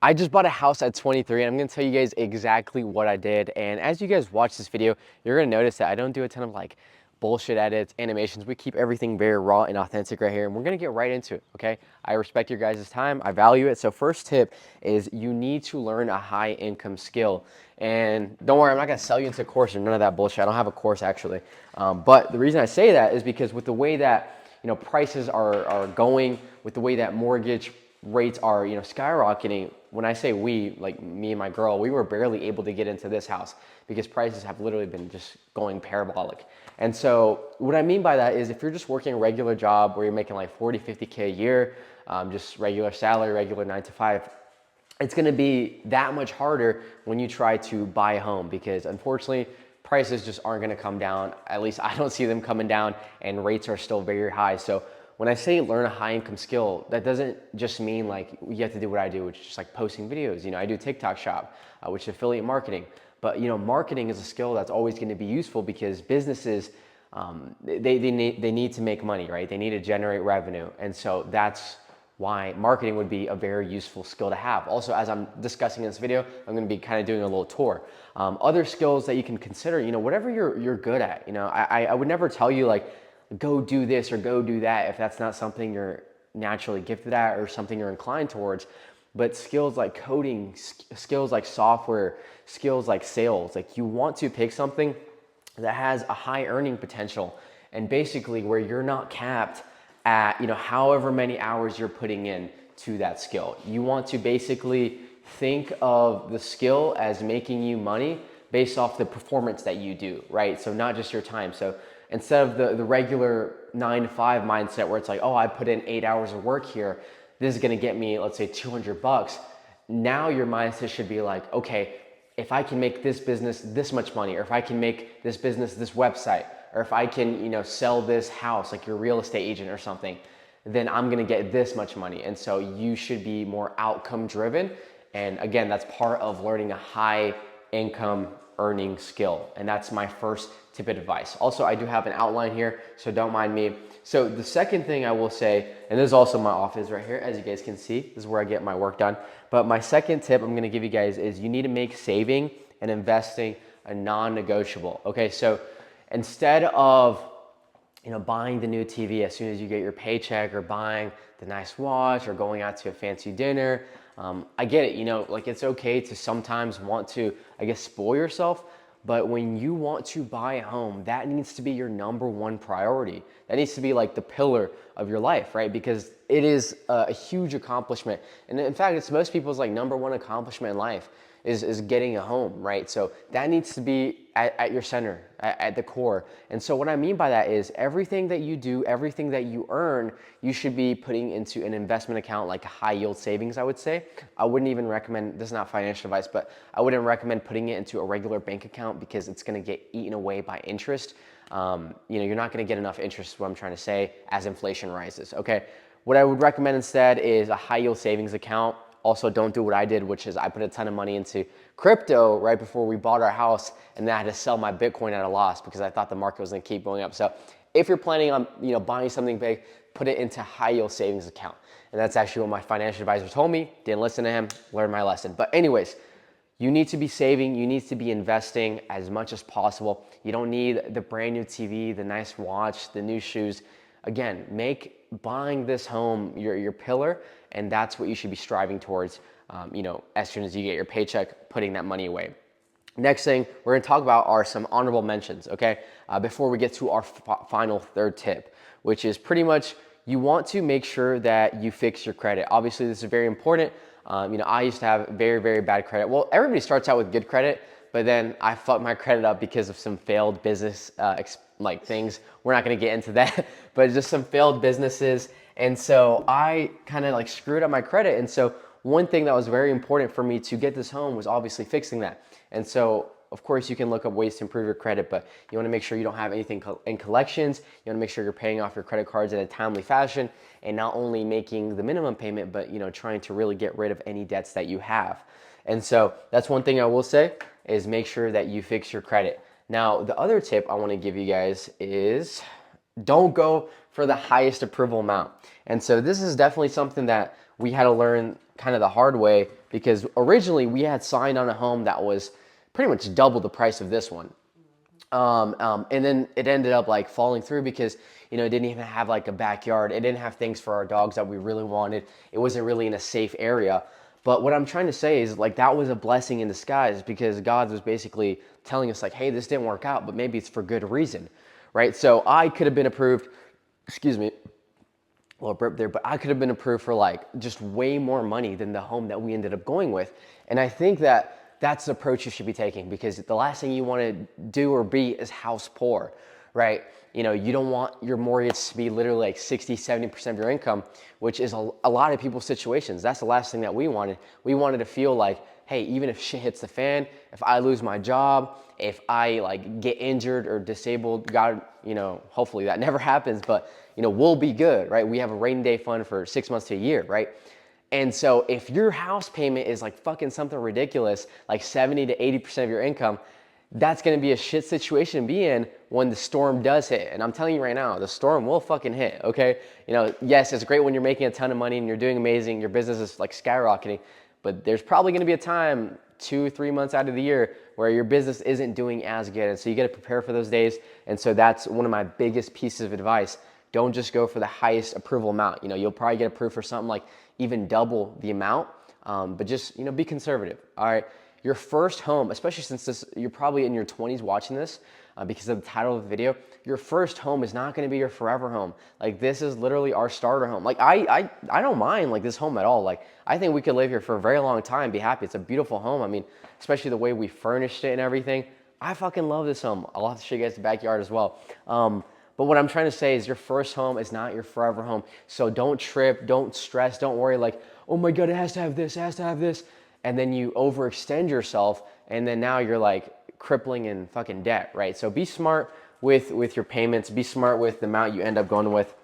I just bought a house at 23 and I'm gonna tell you guys exactly what I did. And as you guys watch this video, you're gonna notice that I don't do a ton of like bullshit edits, animations. We keep everything very raw and authentic right here. And we're gonna get right into it, okay? I respect your guys' time, I value it. So first tip is you need to learn a high income skill. And don't worry, I'm not gonna sell you into a course or none of that bullshit. I don't have a course actually. But the reason I say that is because with the way that prices are going, with the way that mortgage rates are skyrocketing. When I say we, like me and my girl, we were barely able to get into this house because prices have literally been just going parabolic. And so what I mean by that is if you're just working a regular job where you're making like 40 50K a year, just regular salary, regular 9 to 5, it's going to be that much harder when you try to buy a home because unfortunately prices just aren't going to come down. At least I don't see them coming down, and rates are still very high. So when I say learn a high income skill, that doesn't just mean like you have to do what I do, which is just like posting videos. I do TikTok shop, which is affiliate marketing. But marketing is a skill that's always going to be useful because businesses, they need to make money, right? They need to generate revenue. And so that's why marketing would be a very useful skill to have. Also, as I'm discussing in this video, I'm going to be kind of doing a little tour. Other skills that you can consider, whatever you're good at. I would never tell you like, go do this or go do that if that's not something you're naturally gifted at or something you're inclined towards. But skills like coding, skills like software, skills like sales, like you want to pick something that has a high earning potential and basically where you're not capped at however many hours you're putting in to that skill. You want to basically think of the skill as making you money based off the performance that you do, right? So not just your time. So instead of the regular 9 to 5 mindset where it's like, oh, I put in 8 hours of work here, this is gonna get me, let's say $200. Now your mindset should be like, okay, if I can make this business this much money, or if I can make this business this website, or if I can sell this house like your real estate agent or something, then I'm gonna get this much money. And so you should be more outcome driven. And again, that's part of learning a high income earning skill. And that's my first tip of advice. Also, I do have an outline here, so don't mind me. So the second thing I will say, and this is also my office right here, as you guys can see, this is where I get my work done. But my second tip I'm gonna give you guys is you need to make saving and investing a non-negotiable. Okay, so instead of buying the new TV as soon as you get your paycheck, or buying the nice watch, or going out to a fancy dinner, I get it, like it's okay to sometimes want to, I guess, spoil yourself. But when you want to buy a home, that needs to be your number one priority. That needs to be like the pillar of your life, right? Because it is a huge accomplishment. And in fact, it's most people's like number one accomplishment in life is getting a home, right? So that needs to be at your center, at the core. And so what I mean by that is everything that you do, everything that you earn, you should be putting into an investment account, like a high yield savings, I would say. I wouldn't even recommend, this is not financial advice, but I wouldn't recommend putting it into a regular bank account because it's gonna get eaten away by interest. You're not gonna get enough interest, is what I'm trying to say, as inflation rises, okay? What I would recommend instead is a high yield savings account. Also, don't do what I did, which is I put a ton of money into crypto right before we bought our house, and then I had to sell my Bitcoin at a loss because I thought the market was gonna keep going up. So if you're planning on buying something big, put it into high yield savings account. And that's actually what my financial advisor told me. Didn't listen to him, learned my lesson. But anyways, you need to be saving, you need to be investing as much as possible. You don't need the brand new TV, the nice watch, the new shoes. Again, make buying this home your pillar, and that's what you should be striving towards, as soon as you get your paycheck, putting that money away. Next thing we're gonna talk about are some honorable mentions, okay? Before we get to our final third tip, which is pretty much you want to make sure that you fix your credit. Obviously, this is very important. I used to have very, very bad credit. Well, everybody starts out with good credit, but then I fucked my credit up because of some failed business things. We're not gonna get into that, but just some failed businesses. And so I kind of screwed up my credit. And so one thing that was very important for me to get this home was obviously fixing that. And so of course you can look up ways to improve your credit, but you wanna make sure you don't have anything in collections. You wanna make sure you're paying off your credit cards in a timely fashion, and not only making the minimum payment, but trying to really get rid of any debts that you have. And so that's one thing I will say is make sure that you fix your credit. Now, the other tip I want to give you guys is don't go for the highest approval amount. And so this is definitely something that we had to learn kind of the hard way, because originally we had signed on a home that was pretty much double the price of this one. And then it ended up like falling through because, you know, it didn't even have like a backyard. It didn't have things for our dogs that we really wanted. It wasn't really in a safe area. But what I'm trying to say is like that was a blessing in disguise, because God was basically telling us like, hey, this didn't work out, but maybe it's for good reason, right? So I could have been approved, excuse me, a little burp there, but I could have been approved for like just way more money than the home that we ended up going with. And I think that that's the approach you should be taking, because the last thing you want to do or be is house poor, right? You know, you don't want your mortgage to be literally like 60, 70% of your income, which is a lot of people's situations. That's the last thing that we wanted. We wanted to feel like, hey, even if shit hits the fan, if I lose my job, if I like get injured or disabled, God, you know, hopefully that never happens, but you know, we'll be good, right? We have a rainy day fund for 6 months to a year, right? And so if your house payment is like fucking something ridiculous, like 70 to 80% of your income, that's gonna be a shit situation to be in when the storm does hit. And I'm telling you right now, the storm will fucking hit, okay? You know, yes, it's great when you're making a ton of money and you're doing amazing, your business is like skyrocketing, but there's probably gonna be a time 2-3 months out of the year where your business isn't doing as good. And so you gotta prepare for those days. And so that's one of my biggest pieces of advice. Don't just go for the highest approval amount. You know, you'll probably get approved for something like even double the amount, but just, you know, be conservative. All right. Your first home, especially since you're probably in your 20s watching this, because of the title of the video, your first home is not going to be your forever home. Like, this is literally our starter home. Like, I don't mind like this home at all. Like, I think we could live here for a very long time, be happy. It's a beautiful home. I mean, especially the way we furnished it and everything. I fucking love this home. I'll have to show you guys the backyard as well. But what I'm trying to say is your first home is not your forever home. So don't trip, don't stress, don't worry like, oh my God, it has to have this, it has to have this. And then you overextend yourself, and then now you're like crippling in fucking debt, right? So be smart with your payments, be smart with the amount you end up going with.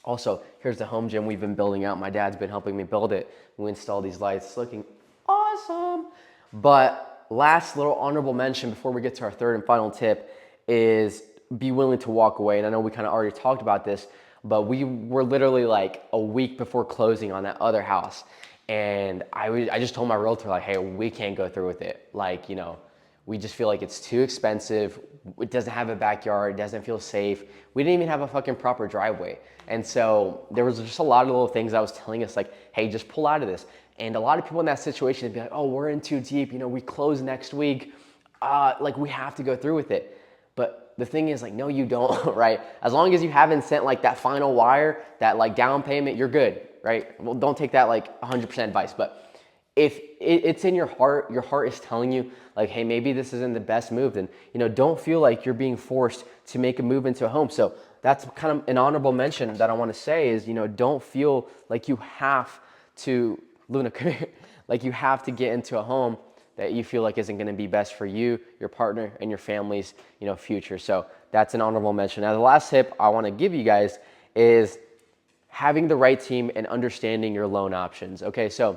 Also, here's the home gym we've been building out. My dad's been helping me build it. We installed these lights, it's looking awesome. But last little honorable mention before we get to our third and final tip is be willing to walk away. And I know we kind of already talked about this, but we were literally like a week before closing on that other house. And I just told my realtor like, hey, we can't go through with it. Like, you know, we just feel like it's too expensive. It doesn't have a backyard. It doesn't feel safe. We didn't even have a fucking proper driveway. And so there was just a lot of little things I was telling us like, hey, just pull out of this. And a lot of people in that situation would be like, oh, we're in too deep. You know, we close next week. Like, we have to go through with it. But the thing is like, no, you don't, right? As long as you haven't sent like that final wire, that like down payment, you're good, right? Well, don't take that like 100% advice, but if it's in your heart is telling you like, hey, maybe this isn't the best move, then, you know, don't feel like you're being forced to make a move into a home. So that's kind of an honorable mention that I want to say is, you know, don't feel like you have to, Luna, like you have to get into a home that you feel like isn't going to be best for you, your partner, and your family's, you know, future. So that's an honorable mention. Now, the last tip I want to give you guys is having the right team and understanding your loan options. Okay, so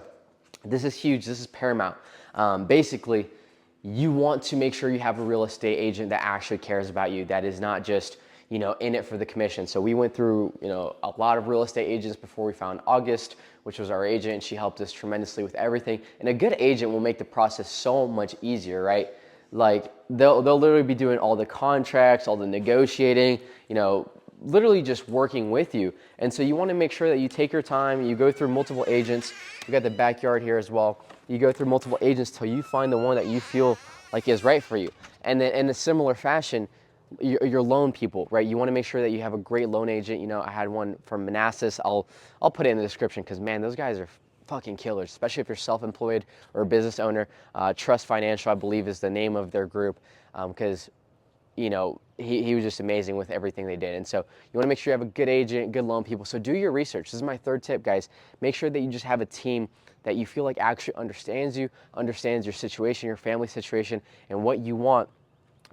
this is huge. This is paramount. Basically, you want to make sure you have a real estate agent that actually cares about you, that is not just, you know, in it for the commission. So we went through, you know, a lot of real estate agents before we found August, which was our agent. She helped us tremendously with everything. And a good agent will make the process so much easier, right? Like they'll literally be doing all the contracts, all the negotiating, you know, literally just working with you. And so you want to make sure that you take your time, you go through multiple agents. We got the backyard here as well. You go through multiple agents till you find the one that you feel like is right for you. And then in a similar fashion, your loan people, right? You want to make sure that you have a great loan agent. You know, I had one from Manassas. I'll put it in the description because, man, those guys are fucking killers, especially if you're self-employed or a business owner. Trust Financial, I believe, is the name of their group, because you know, he was just amazing with everything they did. And so you want to make sure you have a good agent, good loan people. So do your research. This is my third tip, guys. Make sure that you just have a team that you feel like actually understands you, understands your situation, your family situation, and what you want.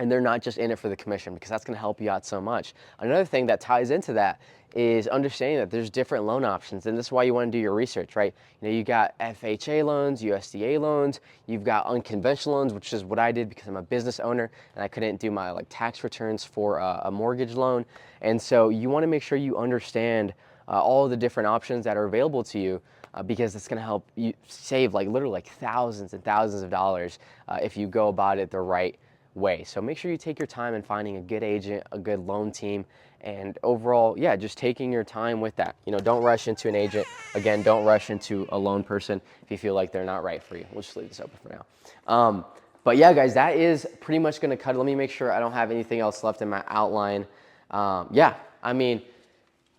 And they're not just in it for the commission, because that's going to help you out so much. Another thing that ties into that is understanding that there's different loan options, and this is why you want to do your research, right? You know, you got FHA loans, USDA loans, you've got unconventional loans, which is what I did because I'm a business owner and I couldn't do my like tax returns for a mortgage loan. And so you want to make sure you understand all of the different options that are available to you, because it's going to help you save like literally like thousands and thousands of dollars if you go about it the right way. So make sure you take your time in finding a good agent, a good loan team, and overall, yeah, just taking your time with that. You know, don't rush into an agent. Again, don't rush into a loan person if you feel like they're not right for you. We'll just leave this open for now. But yeah, guys, that is pretty much going to cut it. Let me make sure I don't have anything else left in my outline. Yeah, I mean,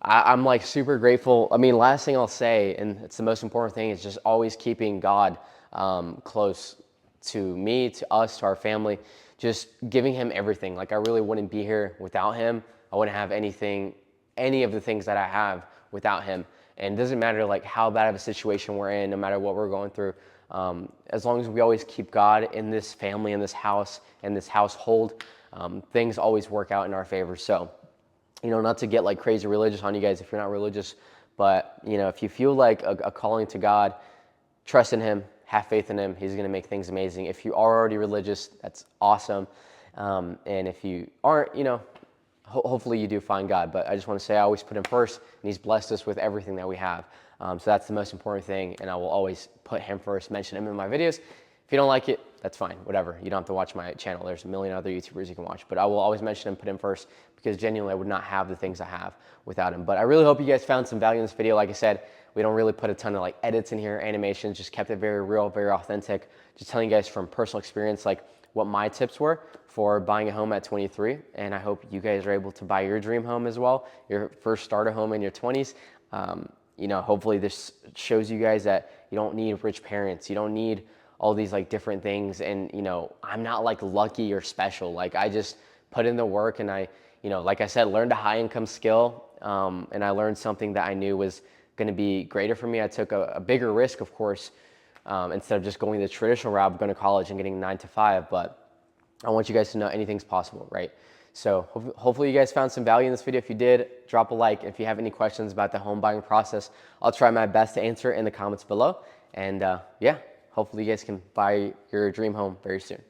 I'm like super grateful. I mean, last thing I'll say, and it's the most important thing, is just always keeping God close to me, to us, to our family, just giving him everything. Like I really wouldn't be here without him. I wouldn't have anything, any of the things that I have without him. And it doesn't matter like how bad of a situation we're in, no matter what we're going through. As long as we always keep God in this family, in this house, in this household, things always work out in our favor. So, you know, not to get like crazy religious on you guys if you're not religious, but you know, if you feel like a calling to God, trust in him, have faith in him. He's going to make things amazing. If you are already religious, that's awesome. And if you aren't, you know, hopefully you do find God. But I just want to say I always put him first, and he's blessed us with everything that we have. So that's the most important thing, and I will always put him first, mention him in my videos. If you don't like it, that's fine, whatever. You don't have to watch my channel. There's a million other YouTubers you can watch, but I will always mention him, put him first, because genuinely I would not have the things I have without him. But I really hope you guys found some value in this video. Like I said, we don't really put a ton of like edits in here, animations, just kept it very real, very authentic. Just telling you guys from personal experience, like what my tips were for buying a home at 23. And I hope you guys are able to buy your dream home as well, your first starter home in your 20s. You know, hopefully this shows you guys that you don't need rich parents. You don't need all these like different things. And, you know, I'm not like lucky or special. Like I just put in the work, and I, you know, like I said, learned a high income skill. And I learned something that I knew was going to be greater for me. I took a bigger risk, of course, instead of just going the traditional route of going to college and getting 9 to 5. But I want you guys to know anything's possible, right? So hopefully you guys found some value in this video. If you did, drop a like. If you have any questions about the home buying process, I'll try my best to answer in the comments below. And yeah, hopefully you guys can buy your dream home very soon.